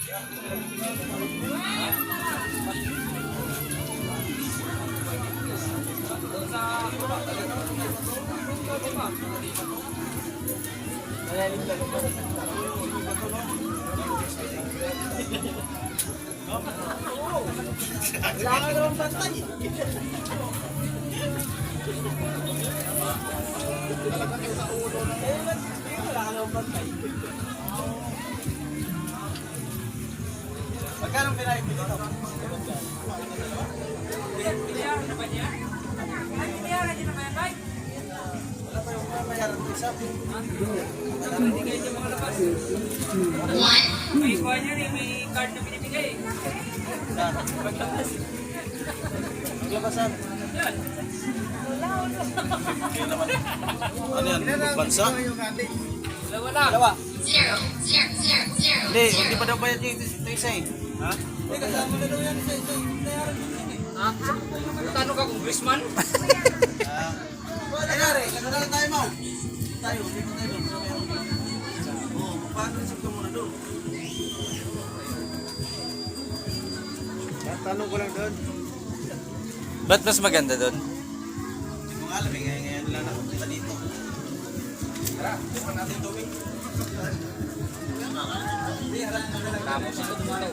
Saka naman pantay. Magkano pinahit dito? Pinayaran na ba niya? Ay, pinayaran niya na ba yan, Bay? Wala pa yung mayaran ng isa. Hindi kayo niya makalabas. May kuha niya rin, may card na binibigay. Maglabas. Maglabasan. Yan. Ano yan? Bansa? Wala. Dalawa. Zero, zero, zero, zero. Hindi pa daw bayad yung ito isa eh. Ha? Hindi, kasama na daw yan isa. Nayaran din yan eh. Ha? Tanong ka, congressman? Nangyari, nagkakaroon tayo mo. Tayo, dito tayo doon. Oo, paano rin ka muna doon? Tanong ko lang doon. Ba't mas maganda doon? Hindi ko nga alam eh, ngayon lang nakapunta dito. Tara, tingnan natin ito eh. Tapos ito dumalaw.